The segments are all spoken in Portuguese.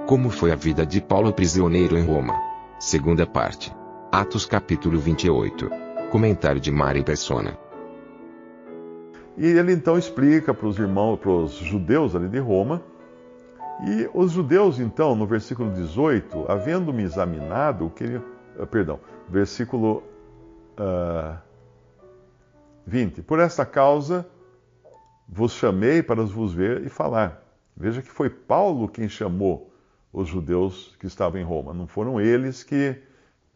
Como foi a vida de Paulo prisioneiro em Roma? Segunda parte. Atos capítulo 28. Comentário de Mari Persona. E ele então explica para os irmãos, para os judeus ali de Roma, e os judeus então, no versículo 18, havendo-me examinado, versículo 20, por esta causa vos chamei para vos ver e falar. Veja que foi Paulo quem chamou os judeus que estavam em Roma. Não foram eles que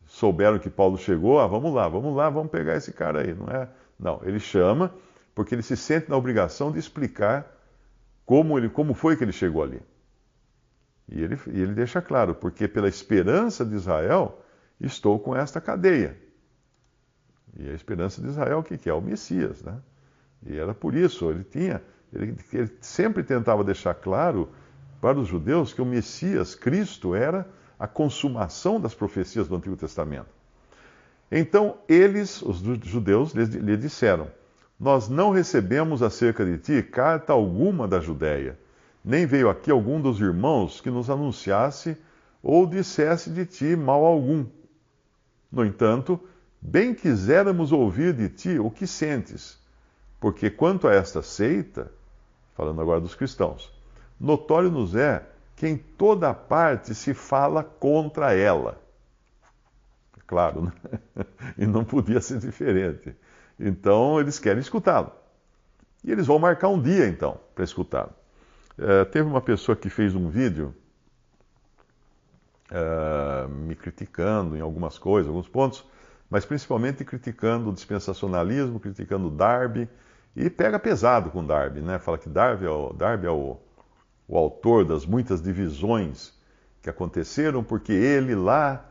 souberam que Paulo chegou, vamos lá, vamos pegar esse cara aí, não é? Não, ele chama porque ele se sente na obrigação de explicar como foi que ele chegou ali. E ele deixa claro, porque pela esperança de Israel estou com esta cadeia. E a esperança de Israel, o que é? O Messias, né? E era por isso, ele sempre tentava deixar claro para os judeus que o Messias, Cristo, era a consumação das profecias do Antigo Testamento. Então eles, os judeus, lhe disseram: nós não recebemos acerca de ti carta alguma da Judéia, nem veio aqui algum dos irmãos que nos anunciasse ou dissesse de ti mal algum. No entanto, bem quiséramos ouvir de ti o que sentes, porque quanto a esta seita, falando agora dos cristãos, notório nos é que em toda parte se fala contra ela. Claro, né? E não podia ser diferente. Então, eles querem escutá-lo. E eles vão marcar um dia, então, para escutá-lo. Teve uma pessoa que fez um vídeo me criticando em algumas coisas, alguns pontos, mas principalmente criticando o dispensacionalismo, criticando Darby, e pega pesado com Darby, né? Fala que Darby é o autor das muitas divisões que aconteceram, porque ele lá,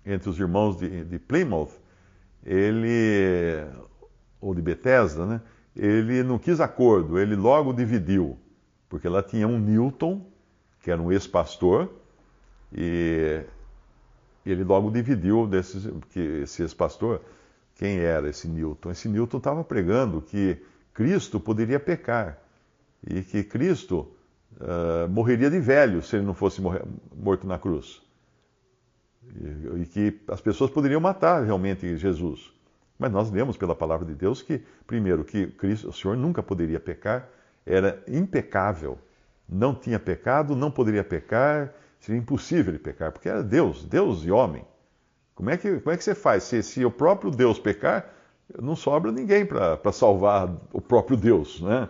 entre os irmãos de Plymouth, ou de Bethesda, né? Ele não quis acordo, ele logo dividiu, porque lá tinha um Newton, que era um ex-pastor, e ele logo dividiu porque esse ex-pastor, quem era esse Newton? Esse Newton estava pregando que Cristo poderia pecar, e que Cristo morreria de velho se ele não fosse morto na cruz. E que as pessoas poderiam matar realmente Jesus. Mas nós lemos pela palavra de Deus que, primeiro, que Cristo, o Senhor nunca poderia pecar, era impecável, não tinha pecado, não poderia pecar, seria impossível ele pecar, porque era Deus e homem. Como é que você faz? Se o próprio Deus pecar, não sobra ninguém para salvar o próprio Deus, né?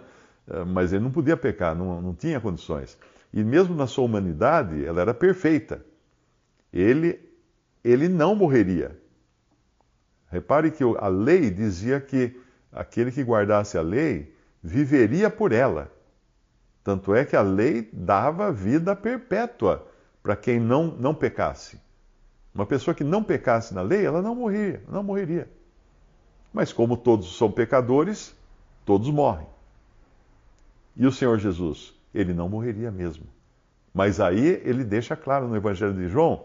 Mas ele não podia pecar, não tinha condições. E mesmo na sua humanidade, ela era perfeita. Ele não morreria. Repare que a lei dizia que aquele que guardasse a lei viveria por ela. Tanto é que a lei dava vida perpétua para quem não pecasse. Uma pessoa que não pecasse na lei, ela não morreria. Mas como todos são pecadores, todos morrem. E o Senhor Jesus, ele não morreria mesmo. Mas aí ele deixa claro no Evangelho de João,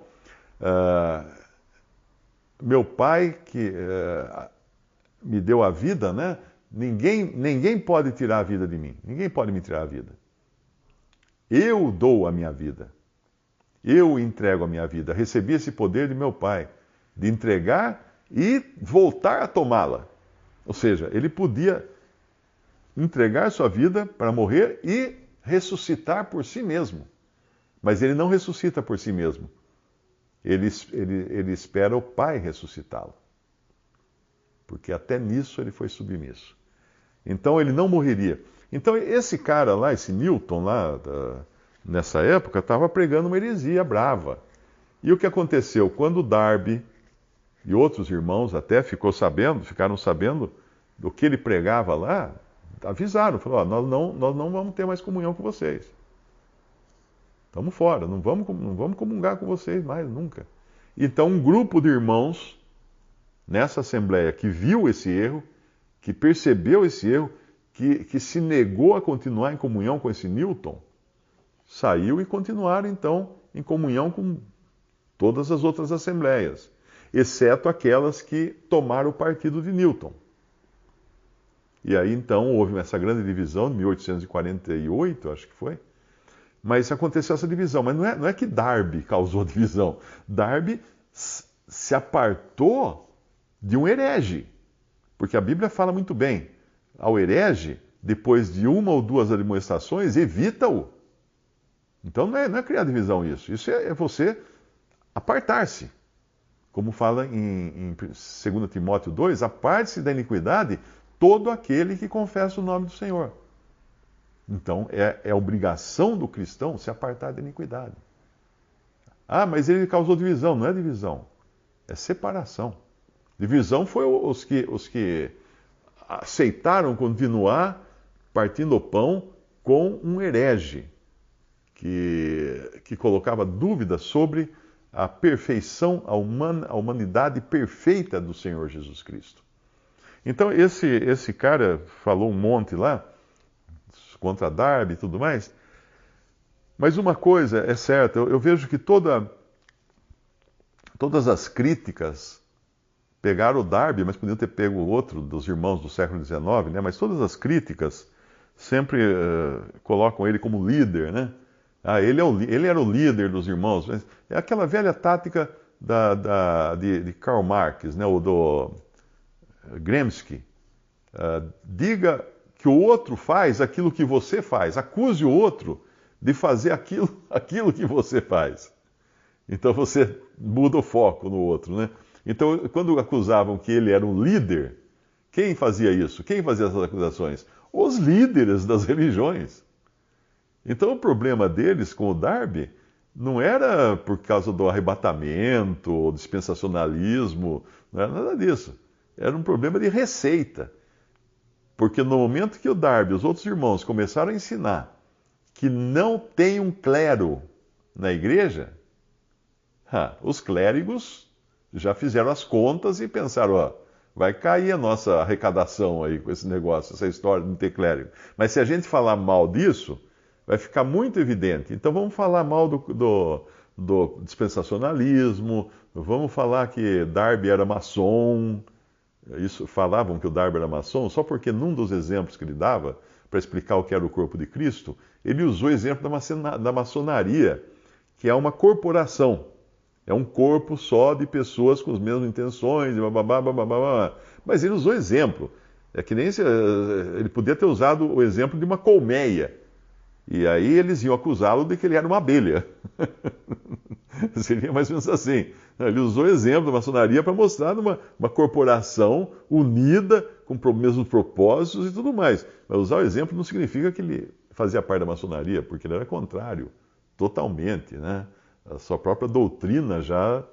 meu Pai que me deu a vida, né? Ninguém pode tirar a vida de mim. Ninguém pode me tirar a vida. Eu dou a minha vida. Eu entrego a minha vida. Recebi esse poder de meu Pai, de entregar e voltar a tomá-la. Ou seja, ele podia entregar sua vida para morrer e ressuscitar por si mesmo. Mas ele não ressuscita por si mesmo. Ele espera o Pai ressuscitá-lo. Porque até nisso ele foi submisso. Então ele não morreria. Então esse cara lá, esse Newton lá, nessa época, estava pregando uma heresia brava. E o que aconteceu? Quando Darby e outros irmãos até ficaram sabendo do que ele pregava lá, avisaram, falaram: nós não vamos ter mais comunhão com vocês. Estamos fora, não vamos comungar com vocês mais, nunca. Então um grupo de irmãos nessa assembleia que viu esse erro, que percebeu esse erro, que se negou a continuar em comunhão com esse Newton, saiu e continuaram então em comunhão com todas as outras assembleias, exceto aquelas que tomaram o partido de Newton. E aí então houve essa grande divisão, em 1848, acho que foi, Mas aconteceu essa divisão. Mas não é que Darby causou a divisão. Darby se apartou de um herege. Porque a Bíblia fala muito bem. Ao herege, depois de uma ou duas admoestações, evita-o. Então não é criar divisão isso. Isso é você apartar-se. Como fala em 2 Timóteo 2, aparte-se da iniquidade todo aquele que confessa o nome do Senhor. Então é obrigação do cristão se apartar da iniquidade. Ah, mas ele causou divisão. Não é divisão, é separação. Divisão foi os que aceitaram continuar partindo o pão com um herege que colocava dúvida sobre a perfeição, a humanidade perfeita do Senhor Jesus Cristo. Então esse cara falou um monte lá contra Darby e tudo mais, mas uma coisa é certa, eu vejo que todas as críticas pegaram o Darby, mas podiam ter pego o outro dos irmãos do século XIX, né? Mas todas as críticas sempre colocam ele como líder, né? Ah, ele era o líder dos irmãos. É aquela velha tática de Karl Marx, né? Ou do Gramsci. Diga que o outro faz aquilo que você faz. Acuse o outro de fazer aquilo que você faz. Então você muda o foco no outro, né? Então, quando acusavam que ele era um líder, quem fazia isso? Quem fazia essas acusações? Os líderes das religiões. Então, o problema deles com o Darby não era por causa do arrebatamento, ou dispensacionalismo, não era nada disso. Era um problema de receita. Porque no momento que o Darby e os outros irmãos começaram a ensinar que não tem um clero na igreja, os clérigos já fizeram as contas e pensaram, vai cair a nossa arrecadação aí com esse negócio, essa história de não ter clérigo. Mas se a gente falar mal disso, vai ficar muito evidente. Então vamos falar mal do dispensacionalismo, vamos falar que Darby era maçom. Falavam que o Darby era maçom só porque num dos exemplos que ele dava, para explicar o que era o corpo de Cristo, ele usou o exemplo da maçonaria, que é uma corporação. É um corpo só de pessoas com as mesmas intenções, mas ele usou exemplo. É que nem ele podia ter usado o exemplo de uma colmeia. E aí eles iam acusá-lo de que ele era uma abelha. Seria mais ou menos assim. Ele usou o exemplo da maçonaria para mostrar uma corporação unida, com os mesmos propósitos e tudo mais. Mas usar o exemplo não significa que ele fazia parte da maçonaria, porque ele era contrário, totalmente, né? A sua própria doutrina já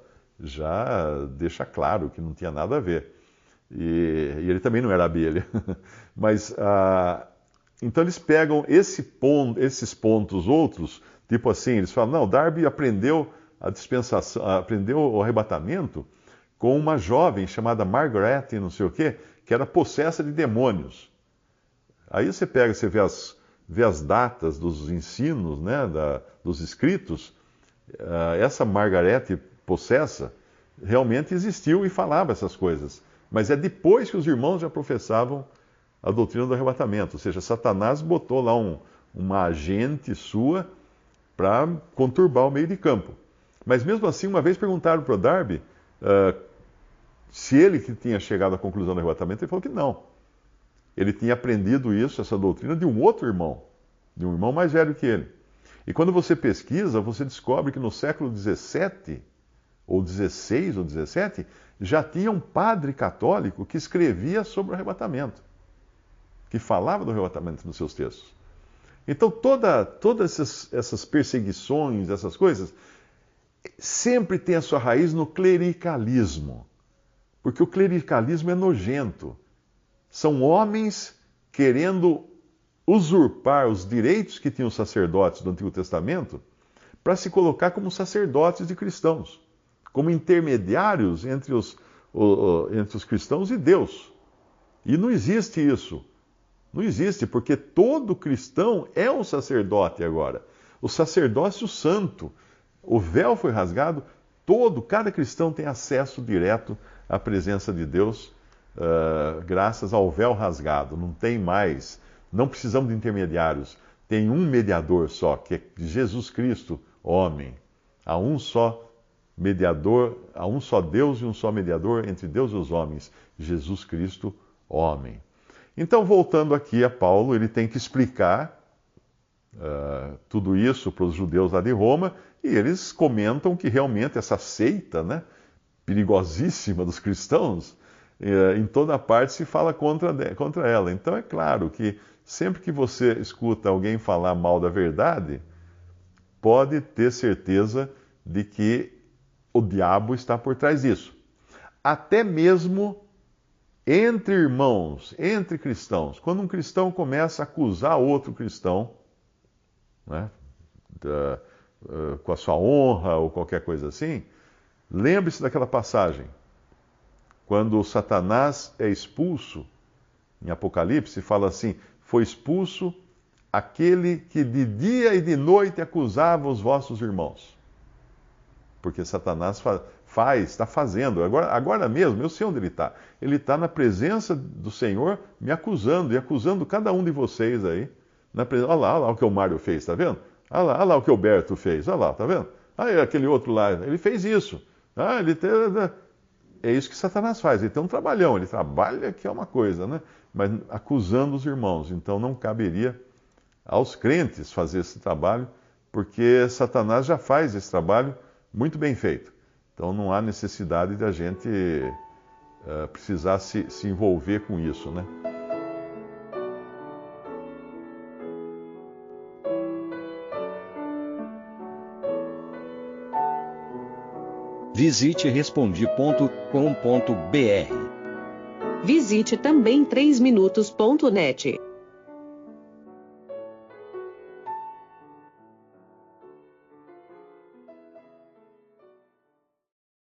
deixa claro que não tinha nada a ver. E ele também não era abelha. Mas, então eles pegam esses pontos outros, tipo assim, eles falam, não, Darby aprendeu a dispensação, aprendeu o arrebatamento com uma jovem chamada Margaret, não sei o quê, que era possessa de demônios. Aí você vê as datas dos ensinos, né, dos escritos. Essa Margarete possessa realmente existiu e falava essas coisas. Mas é depois que os irmãos já professavam a doutrina do arrebatamento. Ou seja, Satanás botou lá uma agente sua para conturbar o meio de campo. Mas mesmo assim, uma vez perguntaram para o Darby se ele que tinha chegado à conclusão do arrebatamento, ele falou que não. Ele tinha aprendido essa doutrina de um outro irmão, de um irmão mais velho que ele. E quando você pesquisa, você descobre que no século XVII, ou XVI ou XVII, já tinha um padre católico que escrevia sobre o arrebatamento, que falava do arrebatamento nos seus textos. Então, todas essas perseguições, essas coisas, sempre tem a sua raiz no clericalismo. Porque o clericalismo é nojento. São homens querendo usurpar os direitos que tinham os sacerdotes do Antigo Testamento para se colocar como sacerdotes de cristãos, como intermediários entre os cristãos e Deus. E não existe isso. Não existe, porque todo cristão é um sacerdote agora. O sacerdócio santo. O véu foi rasgado, cada cristão tem acesso direto à presença de Deus, graças ao véu rasgado. Não tem mais, não precisamos de intermediários. tem um mediador só, que é Jesus Cristo, homem. Há um só mediador, há um só Deus e um só mediador entre Deus e os homens, Jesus Cristo, homem. Então, voltando aqui a Paulo, ele tem que explicar tudo isso para os judeus lá de Roma, e eles comentam que realmente essa seita, né, perigosíssima dos cristãos, em toda parte se fala contra ela. Então é claro que sempre que você escuta alguém falar mal da verdade, pode ter certeza de que o diabo está por trás disso. Até mesmo entre irmãos, entre cristãos, quando um cristão começa a acusar outro cristão, né, com a sua honra ou qualquer coisa assim, lembre-se daquela passagem. Quando Satanás é expulso, em Apocalipse, fala assim: foi expulso aquele que de dia e de noite acusava os vossos irmãos. Porque Satanás está fazendo. Agora mesmo, eu sei onde ele está. Ele está na presença do Senhor, me acusando, e acusando cada um de vocês aí. Olha lá o que o Mário fez, está vendo? Olha lá o que o Berto fez, olha lá, está vendo? Aquele outro lá, ele fez isso. É isso que Satanás faz. Ele tem um trabalhão, ele trabalha que é uma coisa, né? Mas acusando os irmãos. Então não caberia aos crentes fazer esse trabalho, porque Satanás já faz esse trabalho muito bem feito. Então não há necessidade de a gente precisar se envolver com isso, né? Visite Respondi.com.br. Visite também 3minutos.net.